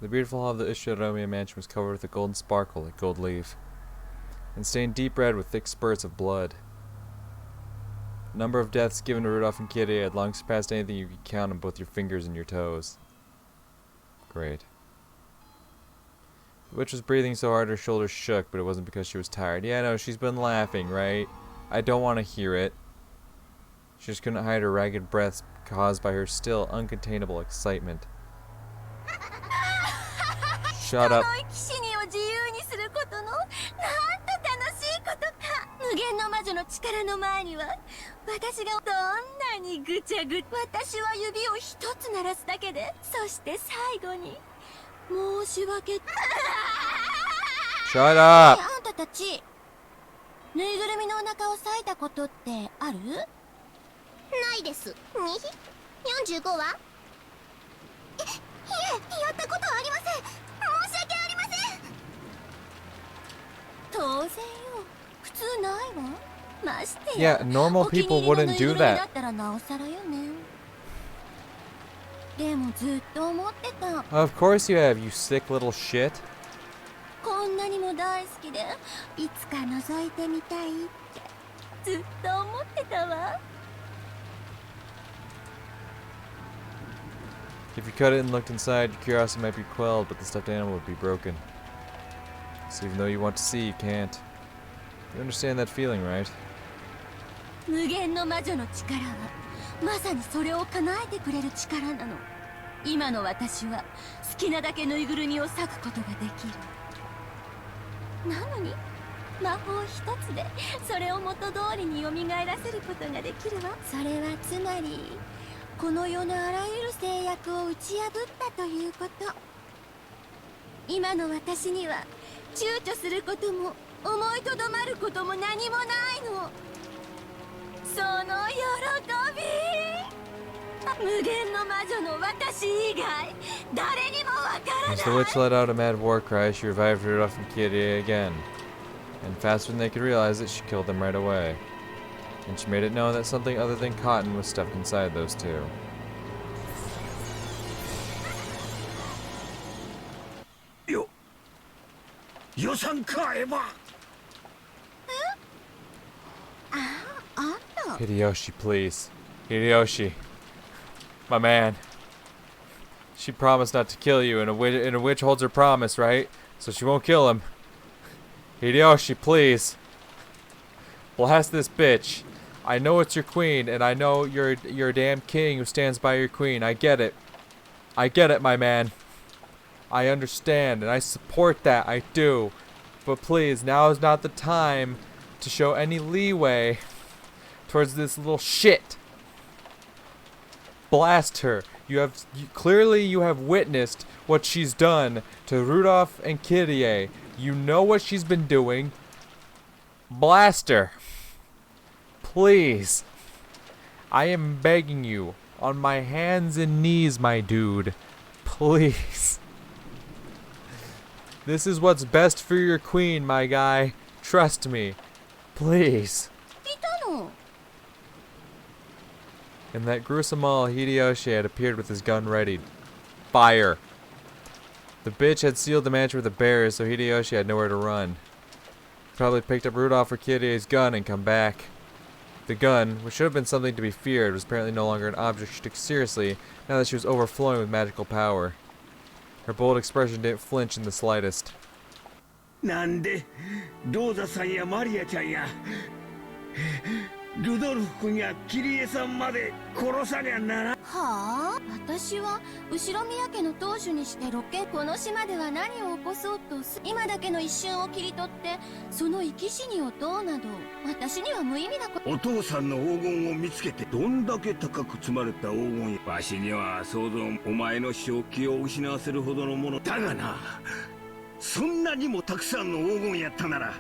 The beautiful hall of the Ushiromiya mansion was covered with a golden sparkle like gold leaf, and stained deep red with thick spurts of blood. The number of deaths given to Rudolph and Kitty had long surpassed anything you could count on both your fingers and your toes. Great. The witch was breathing so hard her shoulders shook, but it wasn't because she was tired. Yeah, no, she's been laughing, right? I don't want to hear it. She just couldn't hide her ragged breaths caused by her still uncontainable excitement. Shut up. Shut up. あんたたち、ぬいぐるみのお腹を裂いたことってある？ないです。45は？いえ、やったことありません。申し訳ありません。当然よ。普通ないわ。ましてや。Yeah, normal people wouldn't do だ that. ったらなおさらよね。でもずっと思ってた。Of course you have, you sick little shit. こんなにも大好きで、いつか覗いてみたいってずっと思ってたわ。If you cut it and looked inside, your curiosity might be quelled, but the stuffed animal would be broken. So even though you want to see, you can't. You understand that feeling, right? 無限の魔女の力はまさにそれを叶えてくれる力なの。今の私は好きなだけぬいぐるみを裂くことができる。なのに魔法一つでそれを元通りに蘇らせることができるわ。それはつまりこの世のあらゆる制約を打ち破ったということ。今の私には躊躇することも思いとどまることも何もないの。その喜び、無限の魔女の私以外誰にもわからない。 As the witch let out a mad war cry, she revived Rudolph and Kitty again. And faster than they could realize it, she killed them right away. And she made it known that something other than cotton was stuffed inside those two. Hideyoshi, please. Hideyoshi. My man. She promised not to kill you, and a witch holds her promise, right? So she won't kill him. Hideyoshi, please. Blast this bitch. I know it's your queen, and I know you're a damn king who stands by your queen. I get it. I get it, my man. I understand, and I support that. I do. But please, now is not the time to show any leeway towards this little shit. Blast her. Clearly you have witnessed what she's done to Rudolph and Kyrie. You know what she's been doing. Blast her. Please. I am begging you on my hands and knees, my dude. Please. This is what's best for your queen, my guy. Trust me. Please. In that gruesome mall, Hideyoshi had appeared with his gun ready. Fire! The bitch had sealed the mansion with the bears, so Hideyoshi had nowhere to run. He probably picked up Rudolph or Kirie's gun and come back. The gun, which should have been something to be feared, was apparently no longer an object she took seriously now that she was overflowing with magical power. Her bold expression didn't flinch in the slightest. Nande, Rosa-san ya Maria-chan ya ルドルフ君やキリエさんまで殺さにゃなら。はあ、私は後ろ宮家の当主にしてロケこの島では何を起こそうとす。今だけの一瞬を切り取ってその生き死にを問うなど私には無意味なこと。お父さんの黄金を見つけてどんだけ高く積まれた黄金やわしには想像お前の正気を失わせるほどのものだがな。そんなにもたくさんの黄金やったなら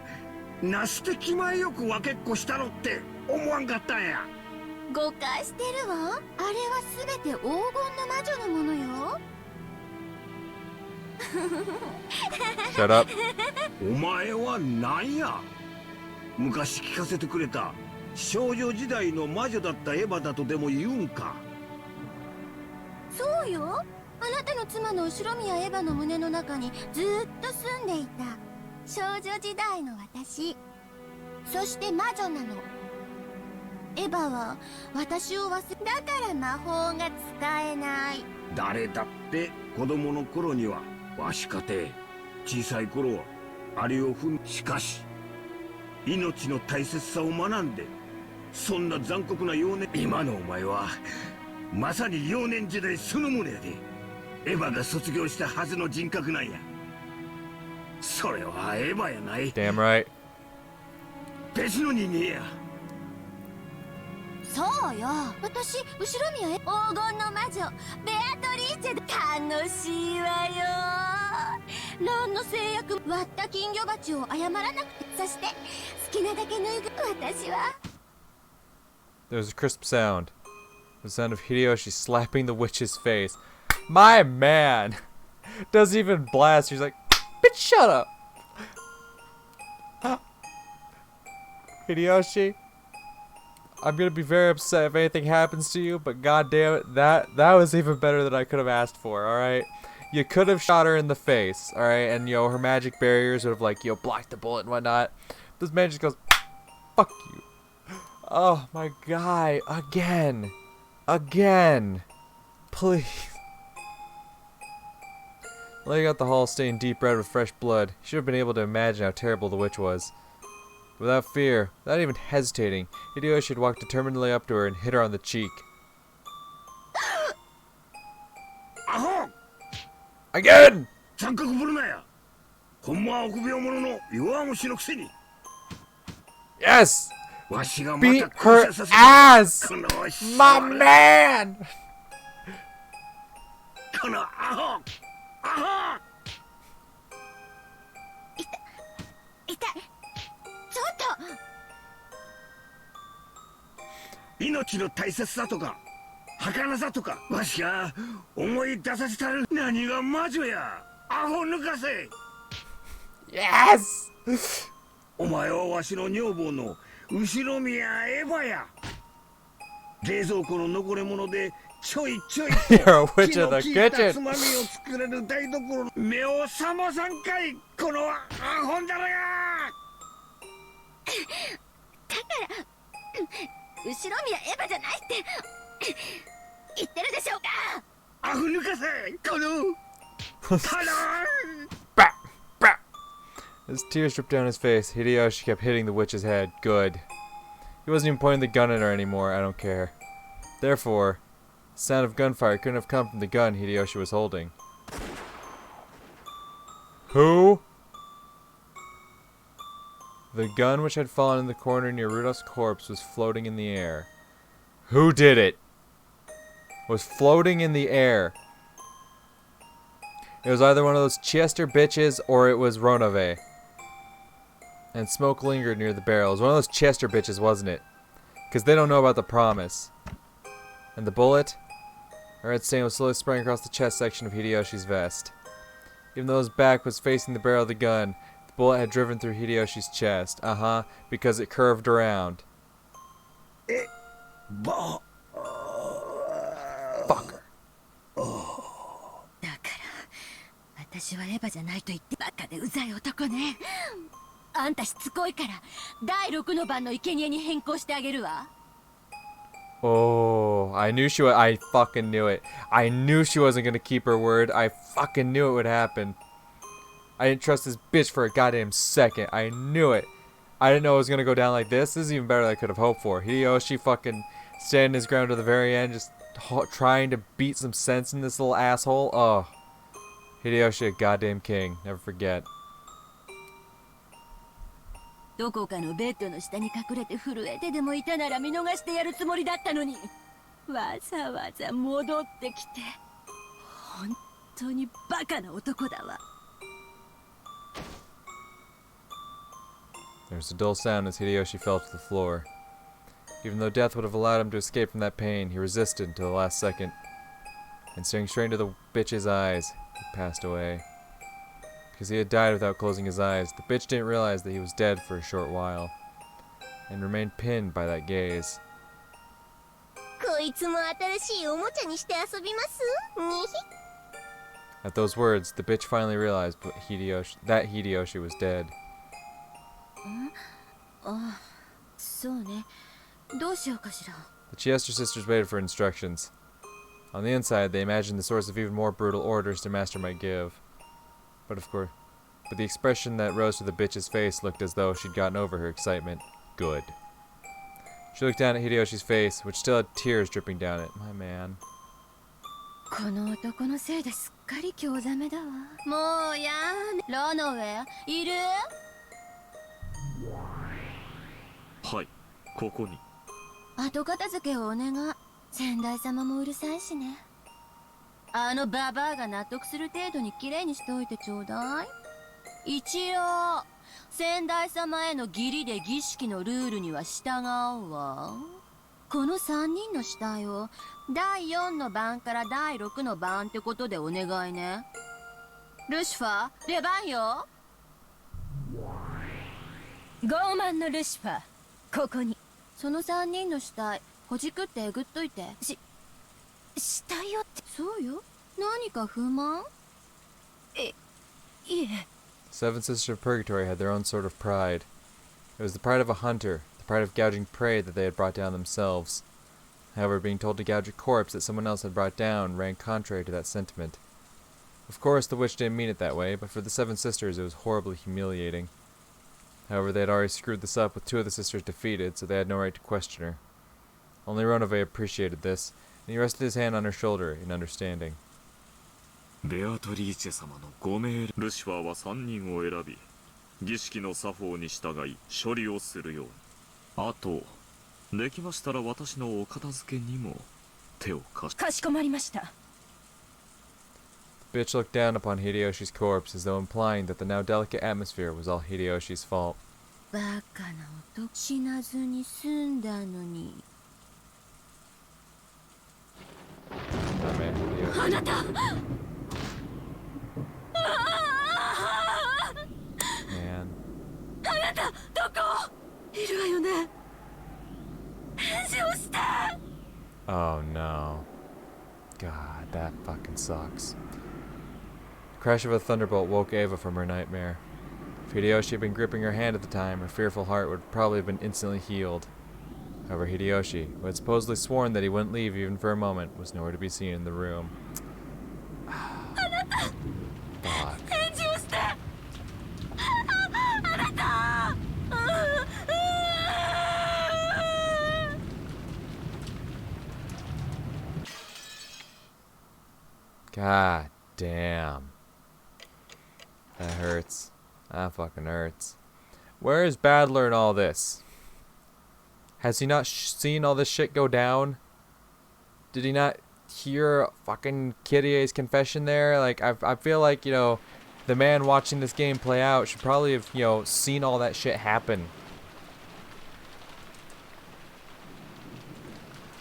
なして気前よく分けっこしたのって思わんかったんや。誤解してるわ。あれは全て黄金の魔女のものよ。Shut up. お前は何や。昔聞かせてくれた少女時代の魔女だったエヴァだとでも言うんか。そうよ。あなたの妻の後宮エヴァの胸の中にずーっと住んでいた少女時代の私。そして魔女なの。エヴァは私を忘れ、だから魔法が使えない。誰だって子供の頃にはわしかて小さい頃はあれを踏ん。しかし命の大切さを学んで、そんな残酷な幼年、今のお前はまさに幼年時代そのものやで。エヴァが卒業したはずの人格なんや。それはエヴァやない。 Damn right. 別の人間や。そうよ、私後宮へ黄金の魔女ベアトリーチェで楽しいわよ。何の制約、割った金魚鉢を謝らなくて、そして好きなだけ脱ぐ。私は There's a crisp sound. The sound of Hideyoshi slapping the witch's face. My man doesn't even blast. He's like, bitch, shut up. Hideyoshi, I'm gonna be very upset if anything happens to you, but goddamn it, that was even better than I could have asked for. All right, you could have shot her in the face, all right, and her magic barriers would have like blocked the bullet and whatnot. This man just goes, fuck you. Oh my guy, again, please. Laying out the hall stained deep red with fresh blood, he should have been able to imagine how terrible the witch was. Without fear, without even hesitating, Hideyoshi had walked determinedly up to her and hit her on the cheek. Again! Yes! Beat her ass! My man! 痛い。ちょっと。命の大切さとか儚さとかわしが思い出させたる。何が魔女や、アホ抜かせ。 Yes! お前はわしの女房の後宮エヴァや。冷蔵庫の残り物でちょいちょい You're a witch in the 気の利いた kitchen. つまみを作れる台所の目を覚まさんかい、このアホんだらが。だから後宮エヴァじゃないって言ってるでしょうか。アホ抜かせ、この Bah! Bah! As tears dripped down his face, Hideyoshi kept hitting the witch's head. Good. He wasn't even pointing the gun at her anymore. I don't care. Therefore, the sound of gunfire couldn't have come from the gun Hideyoshi was holding. Who? The gun which had fallen in the corner near Rudolph's corpse was floating in the air. Who did it? Was floating in the air. It was either one of those Chester bitches or it was Ronave. And smoke lingered near the barrel. It was one of those Chester bitches, wasn't it? Because they don't know about the promise. And the bullet? A red stain was slowly spreading across the chest section of Hideyoshi's vest. Even though his back was facing the barrel of the gun, the bullet had driven through Hideyoshi's chest. Because it curved around. Fucker. だから私はエヴァじゃないと言ってばっかでうざい男ね。あんたしつこいから第6の番の生贄に変更してあげるわ。 Oh, I knew she would. I fucking knew it. I knew she wasn't gonna keep her word. I fucking knew it would happen. I didn't trust this bitch for a goddamn second. I knew it. I didn't know it was gonna go down like this. This is even better than I could have hoped for. Hideyoshi fucking standing his ground to the very end, just trying to beat some sense in this little asshole. Oh, Hideyoshi, a goddamn king. Never forget. どこかのベッドの下に隠れて震えてでもいたなら見逃してやるつもりだったのに、わざわざ戻ってきて本当にバカな男だわ。 There was a dull sound as Hideyoshi fell to the floor. Even though death would have allowed him to escape from that pain, he resisted until the last second. And staring straight into the bitch's eyes, he passed away. Because he had died without closing his eyes, the bitch didn't realize that he was dead for a short while, and remained pinned by that gaze. こいつも新しいおもちゃにして遊びますにひ。At those words, the bitch finally realized that Hideyoshi was dead. あ、そうね。どうしようかしら。 The Chiester sisters waited for instructions. On the inside, they imagined the source of even more brutal orders their master might give. But the expression that rose to the bitch's face looked as though she'd gotten over her excitement. Good. She looked down at Hideyoshi's face, which still had tears dripping down it. My man. この男のせいですっかり興ざめだわ。もうやーね。ロノウェイいる？はい、ここに。後片付けをお願い。先代様もうるさいしね。あのババアが納得する程度にきれいにしておいてちょうだい。一応先代様への義理で儀式のルールには従うわ。この3人の死体を第4の番から第6の番ってことでお願いね。ルシファー、出番よ。傲慢のルシファー、ここに。その3人の死体ほじくってえぐっといて。死体よって。そうよ。何か不満？いえ。 The Seven Sisters of Purgatory had their own sort of pride. It was the pride of a hunter, the pride of gouging prey that they had brought down themselves. However, being told to gouge a corpse that someone else had brought down ran contrary to that sentiment. Of course, the witch didn't mean it that way, but for the Seven Sisters it was horribly humiliating. However, they had already screwed this up with 2 of the sisters defeated, so they had no right to question her. Only Ronove appreciated this, and he rested his hand on her shoulder in understanding. ベアトリーチェ様のご命令。ルシファーは3人を選び、儀式の作法に従い処理をするように。あと、できましたら私のお片付けにも手を貸し。かしこまりました。 The bitch looked down upon Hideyoshi's corpse as though implying that the now delicate atmosphere was all Hideyoshi's fault. バカな男、死なずに済んだのに。 My man, Hideyoshi. あなた。 Man. あなたどこ？いるわよね。返事をして。 Oh no. God, that fucking sucks. The crash of a thunderbolt woke Ava from her nightmare. If Hideyoshi had been gripping her hand at the time, her fearful heart would probably have been instantly healed. However, Hideyoshi, who had supposedly sworn that he wouldn't leave even for a moment, was nowhere to be seen in the room. Fuck. 返事をして。あなた。 God damn. That hurts. That fucking hurts. Where is Badler in all this? Has he not seen all this shit go down? Did he not hear fucking Kyrie's confession there? Like, I feel like, you know, the man watching this game play out should probably have, you know, seen all that shit happen.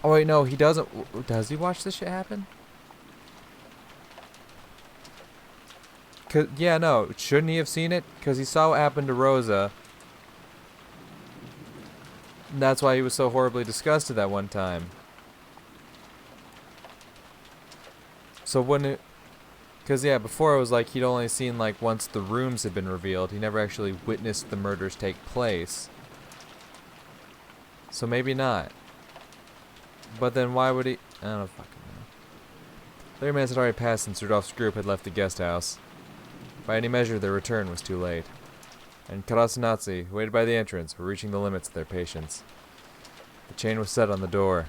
Oh wait, no, he doesn't. Does he watch this shit happen? Yeah, no, shouldn't he have seen it? Because he saw what happened to Rosa. And that's why he was so horribly disgusted that one time. So wouldn't it... Because, yeah, before it was like he'd only seen, like, once the rooms had been revealed. He never actually witnessed the murders take place. So maybe not. But then why would he... I don't fucking know. 30 minutes had already passed since Rudolph's group had left the guest house. By any measure, their return was too late. And Karasunatsu, who waited by the entrance, were reaching the limits of their patience. The chain was set on the door.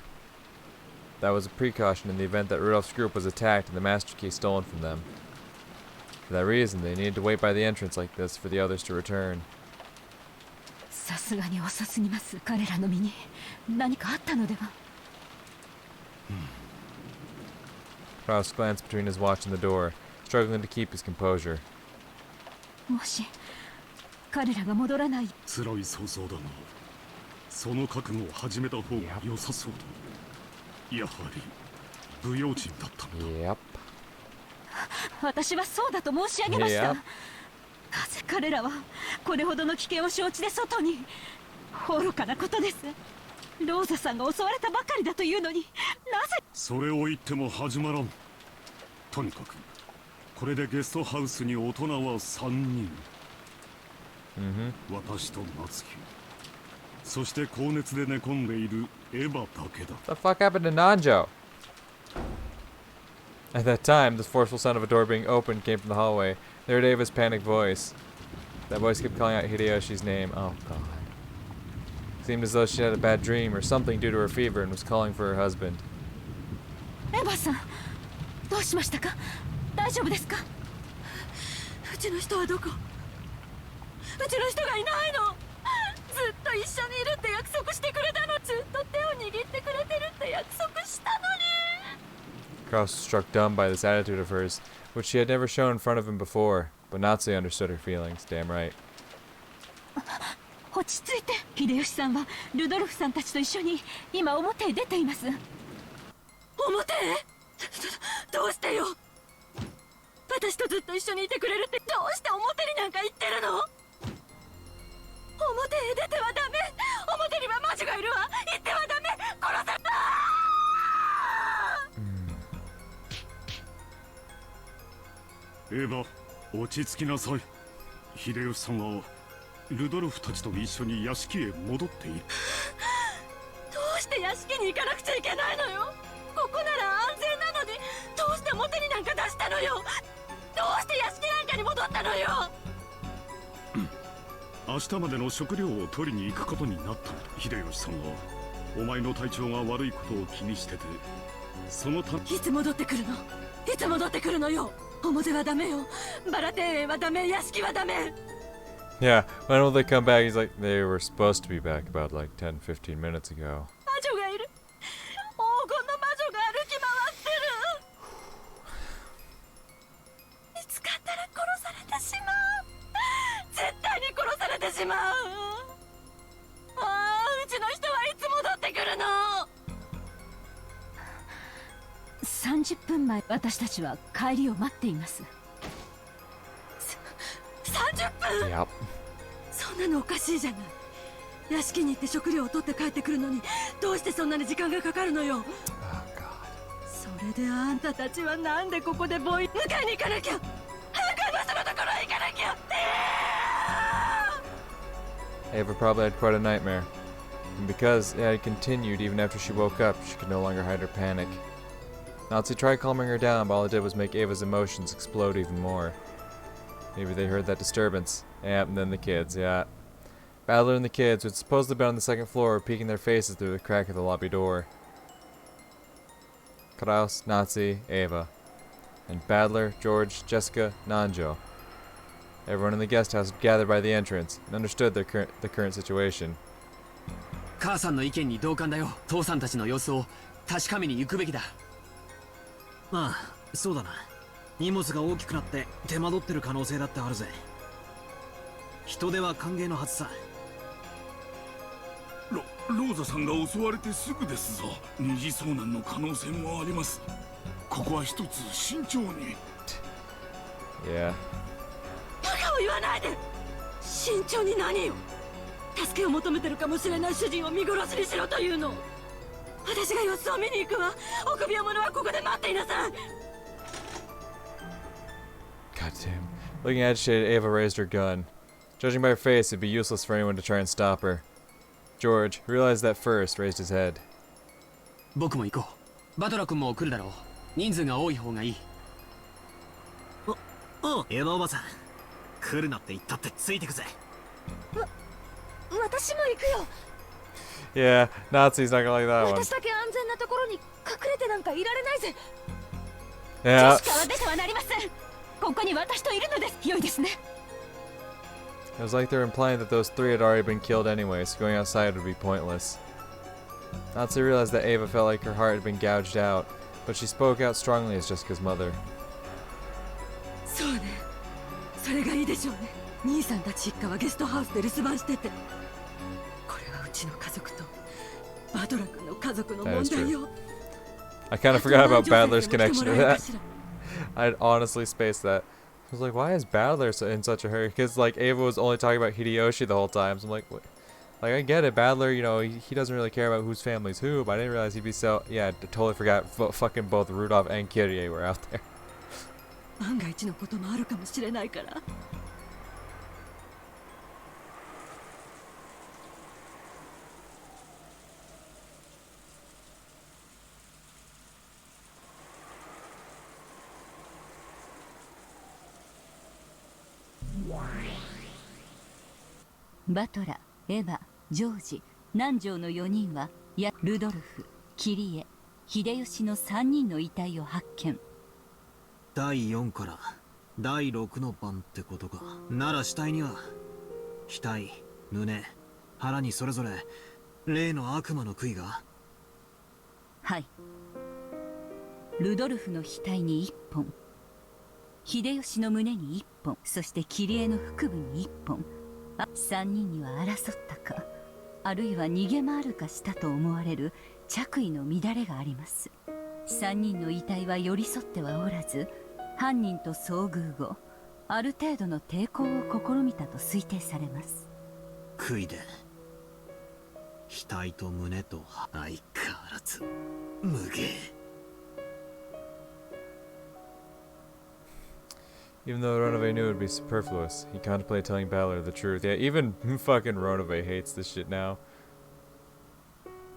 That was a precaution in the event that Rudolph's group was attacked and the master key stolen from them. For that reason, they needed to wait by the entrance like this for the others to return. さすがに遅すぎます。彼らの身に何かあったのでは。 Kraus glanced between his watch and the door, struggling to keep his composure. もし彼らが戻らない。辛い想像だが、その覚悟を始めた方が良さそうだ。やはり不用心だったのだ。Yep. 私はそうだと申し上げました。 Yep. なぜ彼らはこれほどの危険を承知で外に。愚かなことです。ローザさんが襲われたばかりだというのに、なぜ。それを言っても始まらん。とにかくこれでゲストハウスに大人は3人。 Mm-hmm. 私と夏希、そして高熱で寝込んでいるエヴァだけだ。 What the fuck happened to Nanjo? At that time, the forceful sound of a door being opened came from the hallway. They heard Ava's panicked voice. That voice kept calling out Hideyoshi's name. Oh god. It seemed as though she had a bad dream or something due to her fever and was calling for her husband. エヴァさん、どうしましたか？大丈夫ですか？うちの人はどこ？うちの人がいないの。ずっと一緒にいるって約束してくれたの。ずっと手を握ってくれてるって約束したのに。 Kraus was struck dumb by this attitude of hers, which she had never shown in front of him before, but Natsuki understood her feelings, damn right. 落ち着いて。秀吉さんはルドルフさんたちと一緒に今表へ出ています。表へ？どうしてよ。私とずっと一緒にいてくれるってどうして表になんか行ってるの？表へ出てはダメ。表には魔女がいるわ。行ってはダメ。殺された。エヴァ、落ち着きなさい。秀吉さんはルドルフたちと一緒に屋敷へ戻っている。どうして屋敷に行かなくちゃいけないのよ。ここなら安全なのに、どうして表になんか出したのよ。どうして屋敷なんかに戻ったのよ。明日までの食料を取りに行くことになったのだ。秀吉さんはお前の体調が悪いことを気にしてて、そのため。いつ戻ってくるの？いつ戻ってくるのよ。表はダメよ。バラ庭園はダメ。屋敷はダメ。 Yeah, when will they come back? He's like, they were supposed to be back about like 10, 15 minutes ago. 魔女がいる。黄金の魔女が歩き回ってる。見つかったら殺されてしまう。絶対に殺されてしまう。ああ、うちの人はいつ戻ってくるの。30分前、私たちは帰りを待っています。30分？ Yep. そんなのおかしいじゃない。屋敷に行って食料を取って帰ってくるのに、どうしてそんなに時間がかかるのよ。 Oh god. それであんたたちはなんでここで迎えに行かなきゃ。早くあの人のところへ行かなきゃ。Ava probably had quite a nightmare. And because it had continued even after she woke up, she could no longer hide her panic. Natsuki tried calming her down, but all it did was make Ava's emotions explode even more. Maybe they heard that disturbance. Yeah, and then the kids, yeah. Battler and the kids, who had supposedly been on the second floor, were peeking their faces through the crack of the lobby door. Kraus, Natsuki, Ava. And Battler, George, Jessica, Nanjo. Everyone in the guest house had gathered by the entrance and understood the current situation. 母さんの意見に同感だよ。父さんたちの様子を確かめに行くべきだ。まあ、そうだな。荷物が大きくなって手間取ってる可能性だってあるぜ。人手は歓迎のはずさ。ローザさんが襲われてすぐですぞ。二次遭難の可能性もあります。ここは一つ慎重に。Yeah. バカを言わないで。慎重に何よ。助けを求めてるかもしれない主人を見殺しにしろというの。私が様子を見に行くわ。臆病者はここで待っていなさい。 God damn. Looking agitated, Ava raised her gun. Judging by her face, it'd be useless for anyone to try and stop her. George, who realized that first, raised his head. 僕も行こう。バトラ君も来るだろう。人数が多い方がいい。エヴァおばさん、来るなって言ったってついてくぜ。私も行くよ。 Yeah, Nazi's not gonna like that one. 私だけ安全なところに隠れてなんかいられないぜ。 Yeah. ジェシカは出てはなりません。ここに私といるのです。良いですね。 It was like they were implying that those three had already been killed anyway, so going outside would be pointless. Nazi realized that Ava felt like her heart had been gouged out, but she spoke out strongly as Jessica's mother. そうね。それがいいでしょうね。兄さんたち一家はゲストハウスで留守番してて。これはうちの家族とバトラ君の家族の問題よ。 I kind of forgot about Battler's connection to that. I'd honestly spaced that. I was like, why is Battler in such a hurry? Because like Ava was only talking about Hideyoshi the whole time. So I'm like, what? Like I get it, Battler. You know, he doesn't really care about whose family's who. But I didn't realize he'd be so. Yeah, I totally forgot. Fucking both Rudolph and Kyrie were out there. 万が一のこともあるかもしれないから。バトラ、エヴァ、ジョージ、南條の4人はルドルフ、キリエ、秀吉の3人の遺体を発見。第4から第6の番ってことか。なら死体には額、胸、腹にそれぞれ例の悪魔の杭が。はい。ルドルフの額に1本、秀吉の胸に1本、そしてキリエの腹部に1本。3人には争ったか、あるいは逃げ回るかしたと思われる着衣の乱れがあります。3人の遺体は寄り添ってはおらず、犯人と遭遇後ある程度の抵抗を試みたと推定されます。杭で額と胸と相変わらず無芸。Even though Ronove knew it would be superfluous, he contemplated telling Balor the truth. Yeah, even fucking Ronove hates this shit now.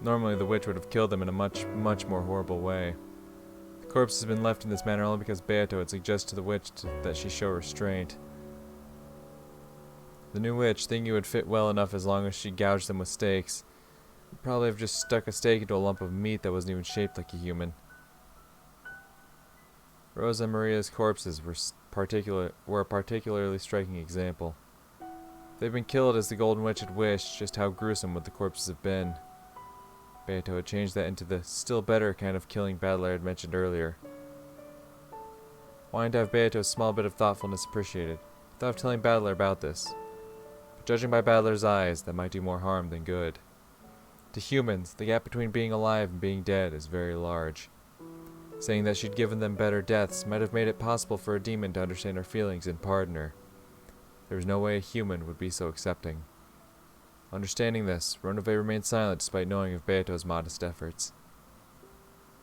Normally the witch would have killed them in a much more horrible way. The corpse has been left in this manner only because Beato had suggested to the witch that she show restraint. The new witch, thinking it would fit well enough as long as she gouged them with stakes, would probably have just stuck a stake into a lump of meat that wasn't even shaped like a human. Rosa and Maria's corpses were a particularly striking example. If they'd been killed as the Golden Witch had wished, just how gruesome would the corpses have been? Beato had changed that into the still better kind of killing Battler had mentioned earlier. Wanting to have Beato's small bit of thoughtfulness appreciated, he thought of telling Battler about this. But judging by Battler's eyes, that might do more harm than good. To humans, the gap between being alive and being dead is very large. Saying that she'd given them better deaths might have made it possible for a demon to understand her feelings and pardon her. There was no way a human would be so accepting. Understanding this, Ronove remained silent despite knowing of Beato's modest efforts.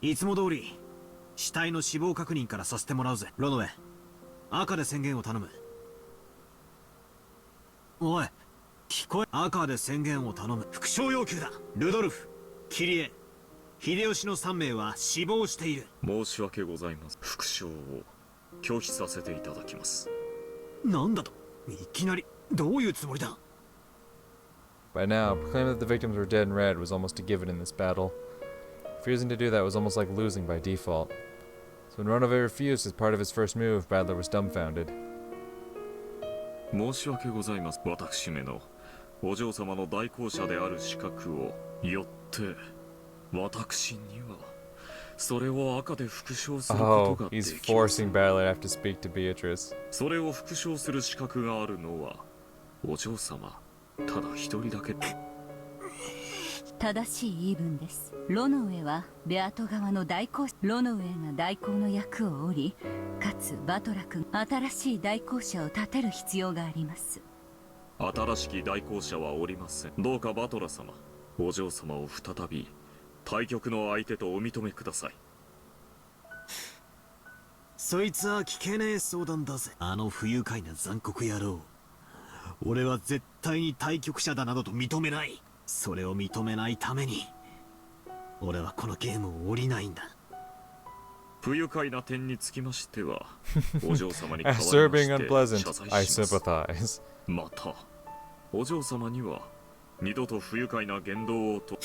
いつも通り死体の死亡確認からさせてもらうぜ。ロノウェ、赤で宣言を頼む。おい、聞こえ。赤で宣言を頼む。副将要求だ。ルドルフ、キリエ、秀吉の3名は死亡している。申し訳ございません。副将を拒否させていただきます。なんだと、いきなりどういうつもりだ。By now, proclaiming that the victims were dead and red was almost a given in this battle. Refusing to do that was almost like losing by default. So when Ronove refused as part of his first move, Battler was dumbfounded. 申し訳ございます。私めのお嬢様の代行者である資格をよって、私にはそれを赤で復唱することができます。Oh, he's forcing Battler to have to speak to Beatrice. それを復唱する資格があるのはお嬢様ただ一人だけ。正しい言い分です。ロノウェはベアト側の代行者。ロノウェが代行の役を負り、かつバトラ君新しい代行者を立てる必要があります。新しき代行者はおりません。どうかバトラ様、お嬢様を再び対局の相手とお認めください。そいつは聞けねえ相談だぜ。あの不愉快な残酷野郎。俺は絶対に対局者だなどと認めない。それを認めないために俺はこのゲームを降りないんだ。不愉快な点につきましてはお嬢様に代わりま After し being て unpleasant, 謝罪 I します。 sympathize. またお嬢様には二度と不愉快な言動をと。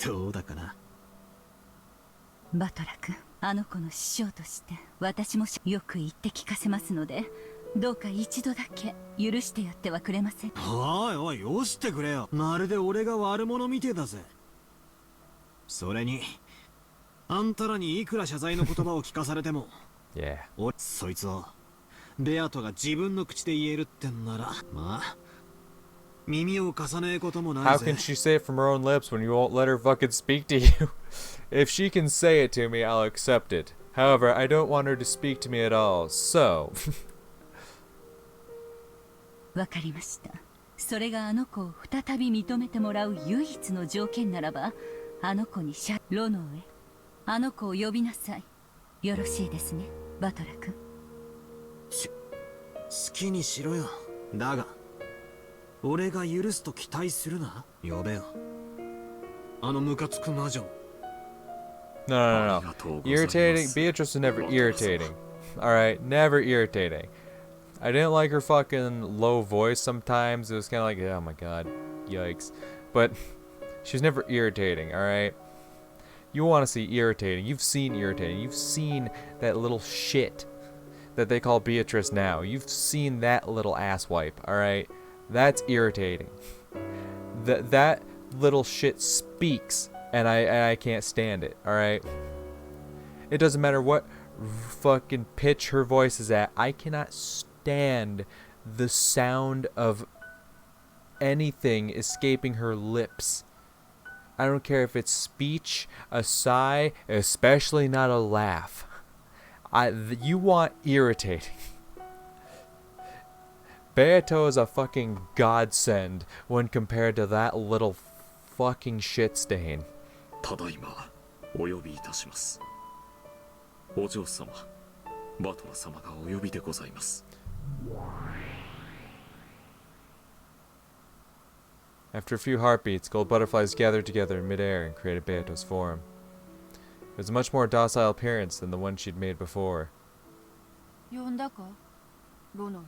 どうだかな。バトラ君、あの子の師匠として私もよく言って聞かせますので、どうか一度だけ許してやってはくれません。おいおい、よしてくれよ。まるで俺が悪者みてえだぜ。それにあんたらにいくら謝罪の言葉を聞かされてもYeah. そいつをベアトが自分の口で言えるってんなら、まあ耳を貸さねえこともない How ぜ。 can she say it from her own lips when you won't let her fucking speak to you? If she can say it to me, I'll accept it. However, I don't want her to speak to me at all, so... わかりました。それがあの子を再び認めてもらう唯一の条件ならば、あの子にロノウへあの子を呼びなさい。よろしいですね、バトラ君。好きにしろよ。だが俺が許すと期待するな。呼べよ。あのムカつく魔女。 No, no, no, no. Irritating. Beatrice was never irritating. Alright, never irritating. I didn't like her fucking low voice sometimes. It was kind of like, oh my god, yikes. But she was never irritating, alright? You want to see irritating. You've seen irritating. You've seen that little shit that they call Beatrice now. You've seen that little asswipe, alright? That's irritating. That little shit speaks. And I can't stand it, alright? It doesn't matter what fucking pitch her voice is at. I cannot stand the sound of anything escaping her lips. I don't care if it's speech, a sigh, especially not a laugh. You want irritating. Beato is a fucking godsend when compared to that little fucking shit stain. ただいまお呼びいたします。お嬢様、バトラ様がお呼びでございます。 After a few heartbeats, gold butterflies gathered together in midair and created Beato's form. It was a much more docile appearance than the one she'd made before. 呼んだかロノウェ。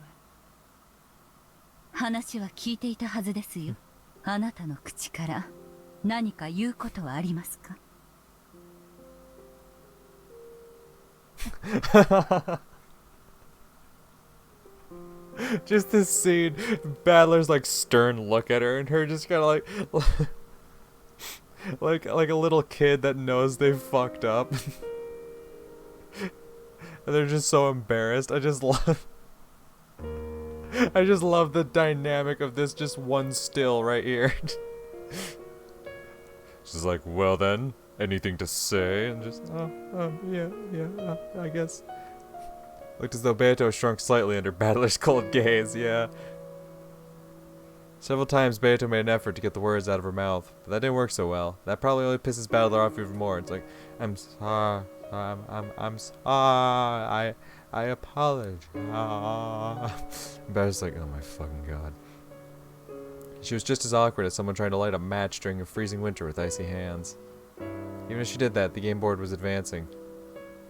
話は聞いていたはずですよ。あなたの口から何か言うことはありますか？ Just this scene, Battler's like stern look at her, and her just kind of like a little kid that knows they've fucked up, and they're just so embarrassed. I just love the dynamic of this just one still right here. She's like, well then, anything to say? And just, yeah, I guess. Looked as though Beato shrunk slightly under Battler's cold gaze, yeah. Several times Beato made an effort to get the words out of her mouth, but that didn't work so well. That probably only pisses Battler off even more. It's like, I'm sorry, I'm sorry, I apologize. Battler's like, oh my fucking god. She was just as awkward as someone trying to light a match during a freezing winter with icy hands. Even as she did that, the game board was advancing.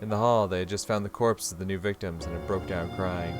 In the hall, they had just found the corpses of the new victims and it broke down crying.